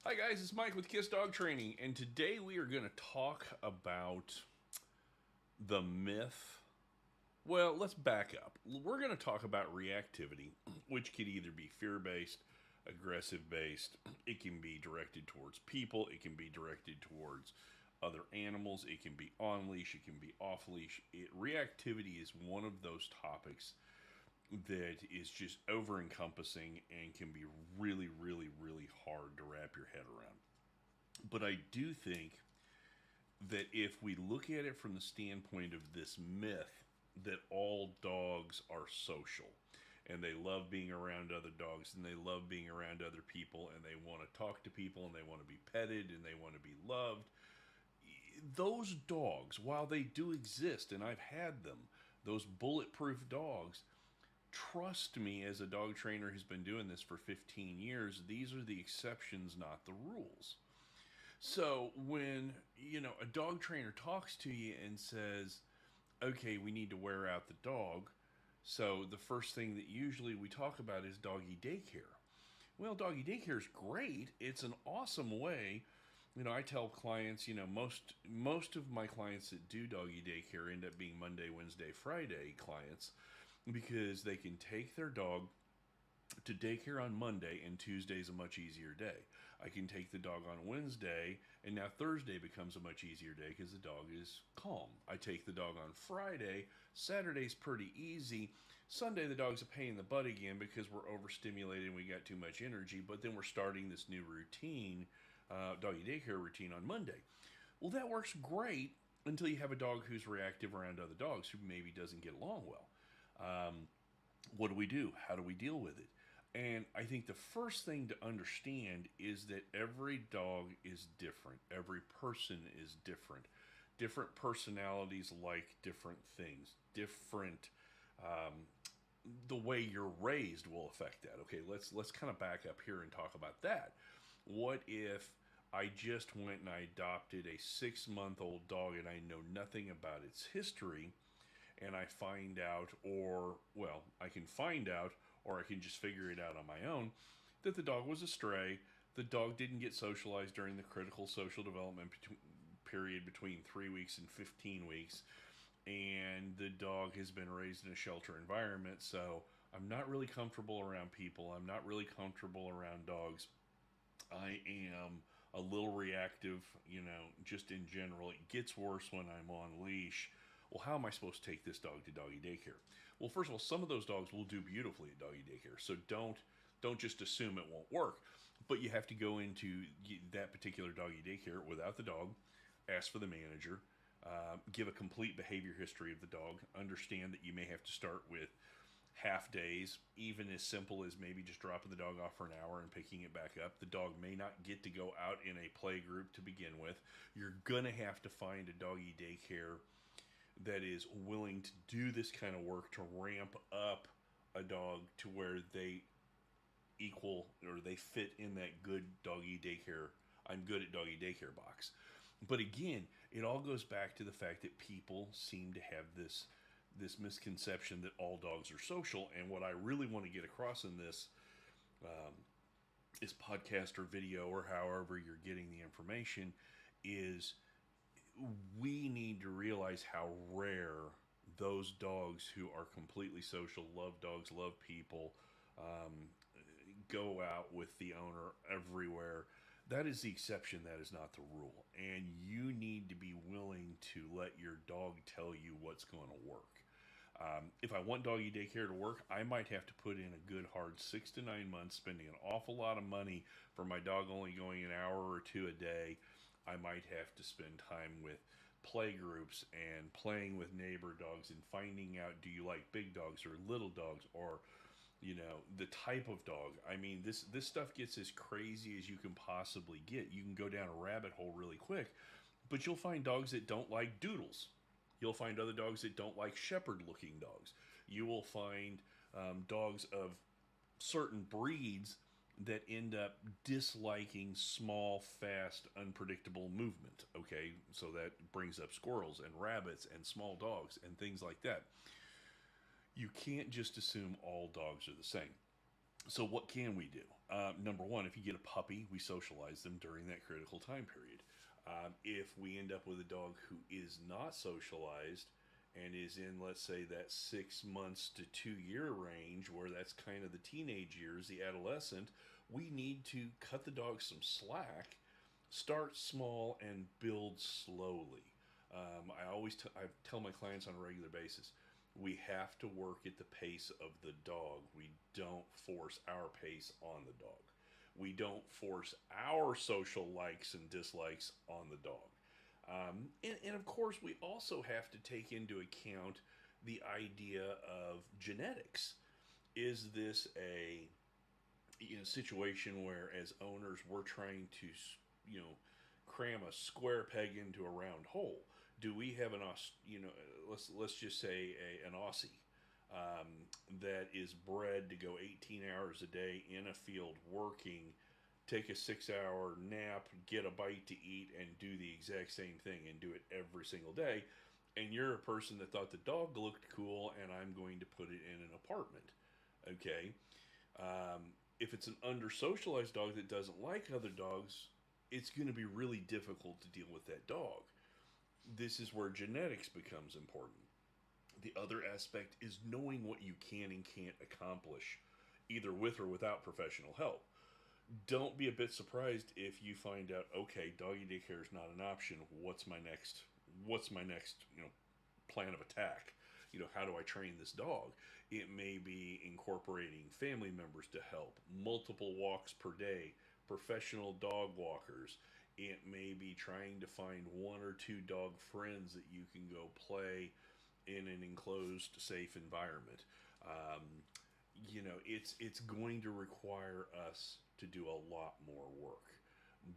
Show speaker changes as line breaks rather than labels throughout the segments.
Hi guys, it's Mike with K.I.S. Dog Training, and today we are going to talk about the myth. Well, let's back up. We're going to talk about reactivity, which could either be fear-based, aggressive-based, it can be directed towards people, it can be directed towards other animals, it can be on leash, it can be off leash. Reactivity is one of those topics that is just over encompassing and can be really, really, really hard to wrap your head around. But I do think that if we look at it from the standpoint of this myth that all dogs are social and they love being around other dogs and they love being around other people and they want to talk to people and they want to be petted and they want to be loved, those dogs, while they do exist and I've had them, those bulletproof dogs, trust me, as a dog trainer who's been doing this for 15 years, these are the exceptions, not the rules. So when, a dog trainer talks to you and says, okay, we need to wear out the dog. So the first thing that usually we talk about is doggy daycare. Well, doggy daycare is great. It's an awesome way. I tell clients, most of my clients that do doggy daycare end up being Monday, Wednesday, Friday clients because they can take their dog to daycare on Monday, and Tuesday's a much easier day. I can take the dog on Wednesday, and now Thursday becomes a much easier day because the dog is calm. I take the dog on Friday, Saturday's pretty easy. Sunday, the dog's a pain in the butt again because we're overstimulated and we got too much energy, but then we're starting this new routine, doggy daycare routine on Monday. Well, that works great until you have a dog who's reactive around other dogs who maybe doesn't get along well. What do we do? How do we deal with it? And I think the first thing to understand is that every dog is different. Every person is different. Different personalities like different things. Different the way you're raised will affect that. Okay, let's kind of back up here and talk about that. What if I just went and I adopted a 6-month-old dog and I know nothing about its history, and I find out, or, well, I can find out, or I can just figure it out on my own, that the dog was a stray. The dog didn't get socialized during the critical social development period between 3 weeks and 15 weeks, and the dog has been raised in a shelter environment, so I'm not really comfortable around people. I'm not really comfortable around dogs. I am a little reactive, just in general. It gets worse when I'm on leash. Well, how am I supposed to take this dog to doggy daycare? Well, first of all, some of those dogs will do beautifully at doggy daycare, so don't just assume it won't work. But you have to go into that particular doggy daycare without the dog, ask for the manager, give a complete behavior history of the dog, understand that you may have to start with half days, even as simple as maybe just dropping the dog off for an hour and picking it back up. The dog may not get to go out in a play group to begin with. You're going to have to find a doggy daycare that is willing to do this kind of work to ramp up a dog to where they equal or they fit in that good doggy daycare, I'm good at doggy daycare box. But again, it all goes back to the fact that people seem to have this misconception that all dogs are social. And what I really want to get across in this podcast or video or however you're getting the information is we need to realize how rare those dogs who are completely social, love dogs, love people, go out with the owner everywhere. That is the exception. That is not the rule. And you need to be willing to let your dog tell you what's going to work. If I want doggy daycare to work, I might have to put in a good hard 6 to 9 months, spending an awful lot of money for my dog only going an hour or two a day. I might have to spend time with play groups and playing with neighbor dogs and finding out, do you like big dogs or little dogs, or the type of dog. I mean, this stuff gets as crazy as you can possibly get. You can go down a rabbit hole really quick, but you'll find dogs that don't like doodles. You'll find other dogs that don't like shepherd looking dogs. You will find dogs of certain breeds that end up disliking small, fast, unpredictable movement. Okay, so that brings up squirrels and rabbits and small dogs and things like that. You can't just assume all dogs are the same. So what can we do? Number one, if you get a puppy, we socialize them during that critical time period. If we end up with a dog who is not socialized and is in, let's say, that 6 months to 2 year range, where that's kind of the teenage years, the adolescent, we need to cut the dog some slack, start small, and build slowly. I tell my clients on a regular basis, we have to work at the pace of the dog. We don't force our pace on the dog. We don't force our social likes and dislikes on the dog. And of course, we also have to take into account the idea of genetics. Is this a situation where, as owners, we're trying to you know cram a square peg into a round hole? Do we have let's just say an Aussie um, that is bred to go 18 hours a day in a field working, take a 6 hour nap, get a bite to eat, and do the exact same thing and do it every single day? And you're a person that thought the dog looked cool, and I'm going to put it in an apartment. Okay. If it's an under socialized dog that doesn't like other dogs, it's going to be really difficult to deal with that dog. This is where genetics becomes important. The other aspect is knowing what you can and can't accomplish, either with or without professional help. Don't be a bit surprised if you find out, okay, doggy daycare is not an option. What's my next plan of attack? How do I train this dog? It may be incorporating family members to help, multiple walks per day, professional dog walkers. It may be trying to find one or two dog friends that you can go play in an enclosed, safe environment. Um, it's going to require us to do a lot more work.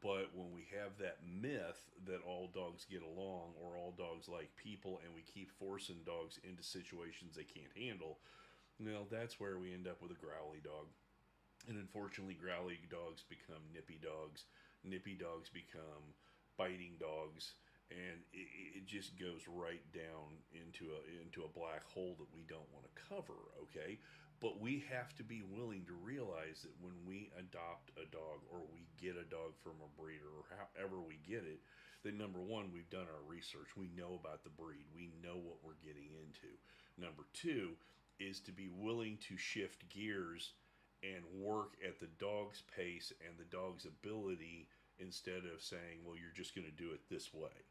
But when we have that myth that all dogs get along or all dogs like people, and we keep forcing dogs into situations they can't handle, that's where we end up with a growly dog. And unfortunately, growly dogs become nippy dogs. Nippy dogs become biting dogs, and it just goes right down into a black hole that we don't want to cover. Okay, but we have to be willing to realize that when we adopt a dog or we get a dog from a breeder or however we get it, that number one, we've done our research. We know about the breed. We know what we're getting into. Number two is to be willing to shift gears and work at the dog's pace and the dog's ability, instead of saying, well, you're just going to do it this way.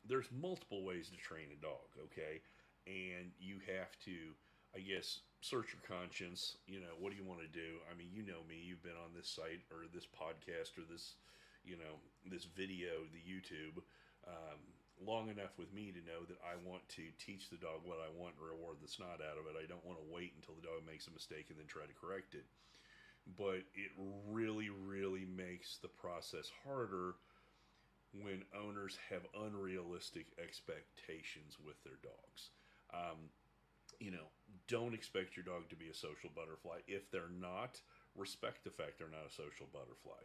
There's multiple ways to train a dog, okay? And you have to, I guess, search your conscience. What do you want to do? I mean, you know me. You've been on this site or this podcast or this video, the YouTube, um, long enough with me to know that I want to teach the dog what I want and reward the snot out of it. I don't want to wait until the dog makes a mistake and then try to correct it. But it really, really makes the process harder when owners have unrealistic expectations with their dogs. Um, you know, don't expect your dog to be a social butterfly. If they're not, respect the fact they're not a social butterfly.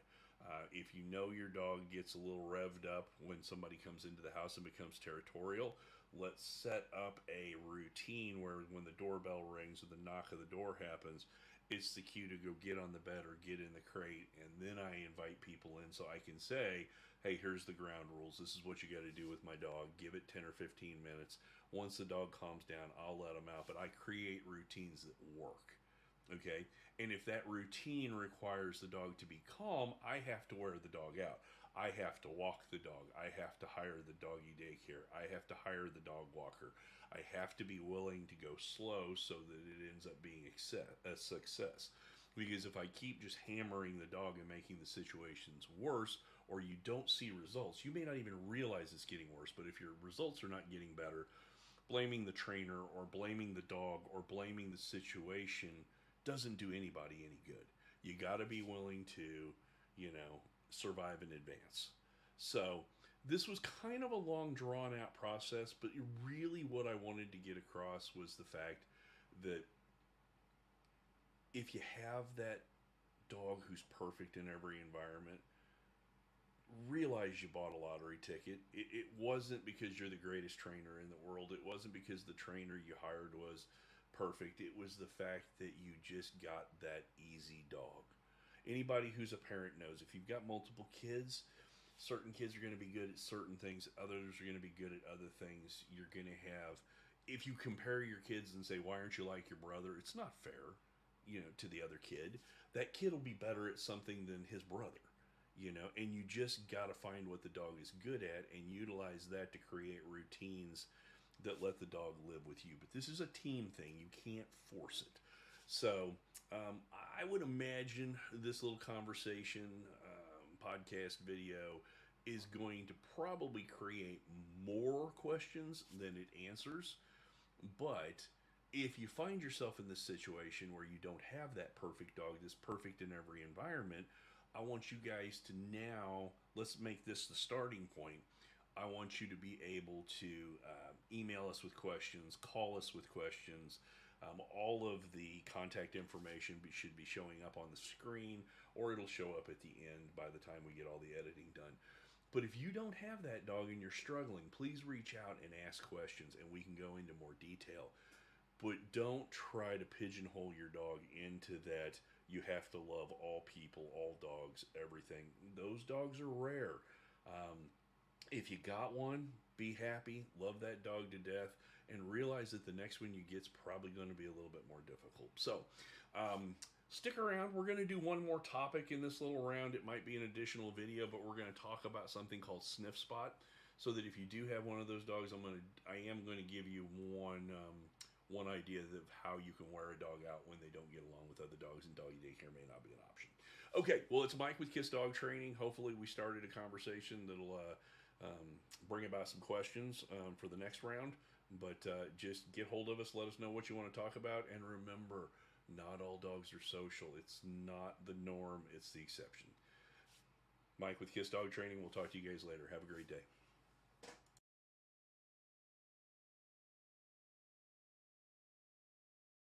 If you know your dog gets a little revved up when somebody comes into the house and becomes territorial, let's set up a routine where when the doorbell rings or the knock of the door happens, it's the cue to go get on the bed or get in the crate, and then I invite people in so I can say, hey, here's the ground rules. This is what you got to do with my dog. Give it 10 or 15 minutes. Once the dog calms down, I'll let them out. But I create routines that work. Okay? And if that routine requires the dog to be calm, I have to wear the dog out. I have to walk the dog. I have to hire the doggy daycare. I have to hire the dog walker. I have to be willing to go slow so that it ends up being a success. Because if I keep just hammering the dog and making the situations worse, or you don't see results, you may not even realize it's getting worse. But if your results are not getting better, blaming the trainer or blaming the dog or blaming the situation doesn't do anybody any good. You got to be willing to, survive in advance. So, this was kind of a long drawn out process, but really what I wanted to get across was the fact that if you have that dog who's perfect in every environment, realize you bought a lottery ticket. It wasn't because you're the greatest trainer in the world. It wasn't because the trainer you hired was perfect. It was the fact that you just got that easy dog. Anybody who's a parent knows if you've got multiple kids, certain kids are going to be good at certain things, others are going to be good at other things. You're going to have, if you compare your kids and say, why aren't you like your brother? It's not fair, to the other kid. That kid will be better at something than his brother, and you just got to find what the dog is good at and utilize that to create routines that let the dog live with you. But this is a team thing, you can't force it. So, I would imagine this little conversation, podcast video is going to probably create more questions than it answers. But if you find yourself in this situation where you don't have that perfect dog that's perfect in every environment, I want you guys to now, let's make this the starting point. I want you to be able to email us with questions, call us with questions. All of the contact information should be showing up on the screen, or it'll show up at the end by the time we get all the editing done. But if you don't have that dog and you're struggling, please reach out and ask questions and we can go into more detail. But don't try to pigeonhole your dog into that you have to love all people, all dogs, everything. Those dogs are rare. If you got one, be happy, love that dog to death, and realize that the next one you get's probably going to be a little bit more difficult. So, stick around. We're going to do one more topic in this little round. It might be an additional video, but we're going to talk about something called sniff spot. So that if you do have one of those dogs, I am going to give you one idea of how you can wear a dog out when they don't get along with other dogs, and doggy daycare may not be an option. Okay, well, it's Mike with K.I.S.S Dog Training. Hopefully, we started a conversation that'll bring about some questions for the next round. But just get hold of us. Let us know what you want to talk about. And remember, not all dogs are social. It's not the norm. It's the exception. Mike with K.I.S.S Dog Training. We'll talk to you guys later. Have a great day.